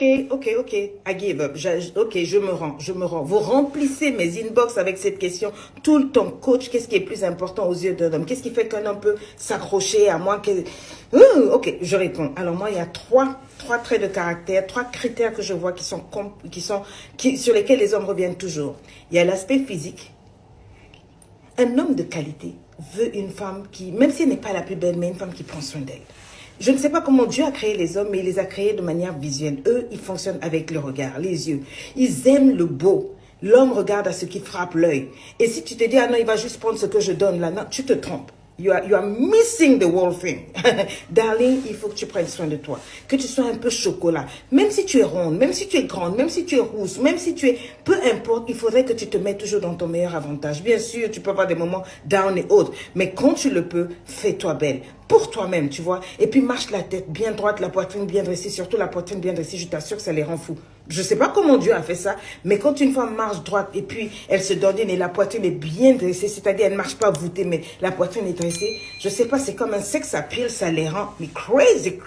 Ok, I give up. Ok, je me rends. Vous remplissez mes inbox avec cette question. Tout le temps, coach, qu'est-ce qui est plus important aux yeux d'un homme? Qu'est-ce qui fait qu'un homme peut s'accrocher à moi? Ok, je réponds. Alors moi, il y a trois traits de caractère, trois critères que je vois sur lesquels les hommes reviennent toujours. Il y a l'aspect physique. Un homme de qualité veut une femme qui, même si elle n'est pas la plus belle, mais une femme qui prend soin d'elle. Je ne sais pas comment Dieu a créé les hommes, mais il les a créés de manière visuelle. Eux, ils fonctionnent avec le regard, les yeux. Ils aiment le beau. L'homme regarde à ce qui frappe l'œil. Et si tu te dis, ah non, il va juste prendre ce que je donne là, non, tu te trompes. You are missing the whole thing. Darling, il faut que tu prennes soin de toi. Que tu sois un peu chocolat. Même si tu es ronde, même si tu es grande, même si tu es rousse, même si tu es... Peu importe, il faudrait que tu te mettes toujours dans ton meilleur avantage. Bien sûr, tu peux avoir des moments down et autres. Mais quand tu le peux, fais-toi belle. Pour toi-même, tu vois. Et puis marche la tête bien droite, la poitrine bien dressée. Surtout la poitrine bien dressée, je t'assure que ça les rend fous. Je ne sais pas comment Dieu a fait ça, mais quand une femme marche droite et puis elle se dandine et la poitrine est bien dressée, c'est-à-dire elle ne marche pas voûtée, mais la poitrine est dressée, je ne sais pas, c'est comme un sex appeal, ça les rend mais crazy.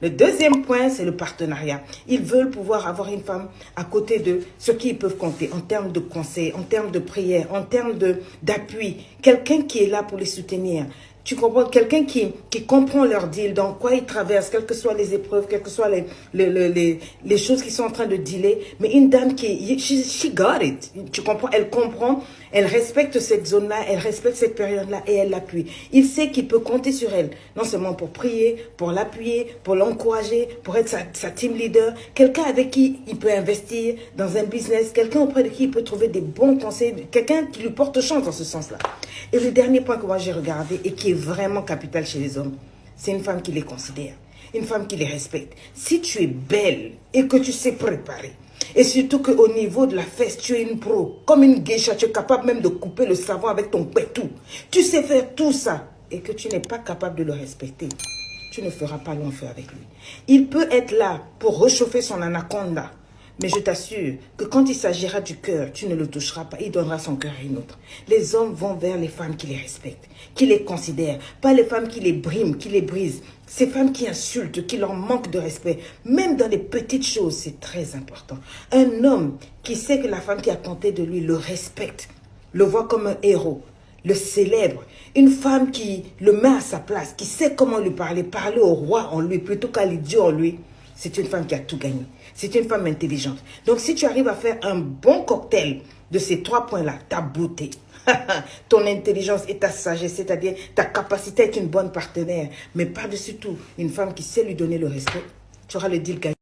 Le deuxième point, c'est le partenariat. Ils veulent pouvoir avoir une femme à côté d'eux, sur qui ils peuvent compter en termes de conseils, en termes de prière, en termes d'appui. Quelqu'un qui est là pour les soutenir. Tu comprends? Quelqu'un qui comprend leur deal, dans quoi ils traversent, quelles que soient les épreuves, quelles que soient les choses qui sont en train de dealer. Mais une dame she got it. Tu comprends? Elle comprend, elle respecte cette zone-là, elle respecte cette période-là et elle l'appuie. Il sait qu'il peut compter sur elle, non seulement pour prier, pour l'appuyer, pour l'encourager, pour être sa team leader. Quelqu'un avec qui il peut investir dans un business, quelqu'un auprès de qui il peut trouver des bons conseils, quelqu'un qui lui porte chance dans ce sens-là. Et le dernier point que moi j'ai regardé et qui est vraiment capital chez les hommes, c'est une femme qui les considère, une femme qui les respecte. Si tu es belle et que tu sais préparer, et surtout qu'au niveau de la fesse, tu es une pro, comme une geisha, tu es capable même de couper le savon avec ton pétou. Tu sais faire tout ça et que tu n'es pas capable de le respecter, tu ne feras pas long feu avec lui. Il peut être là pour réchauffer son anaconda, mais je t'assure que quand il s'agira du cœur, tu ne le toucheras pas. Il donnera son cœur à une autre. Les hommes vont vers les femmes qui les respectent, qui les considèrent. Pas les femmes qui les briment, qui les brisent. Ces femmes qui insultent, qui leur manquent de respect. Même dans les petites choses, c'est très important. Un homme qui sait que la femme qui a compté de lui le respecte, le voit comme un héros, le célèbre. Une femme qui le met à sa place, qui sait comment lui parler, parler au roi en lui plutôt qu'à l'idiot en lui. C'est une femme qui a tout gagné. C'est une femme intelligente. Donc, si tu arrives à faire un bon cocktail de ces trois points-là, ta beauté, ton intelligence et ta sagesse, c'est-à-dire ta capacité à être une bonne partenaire, mais par-dessus tout, une femme qui sait lui donner le respect, tu auras le deal gagné.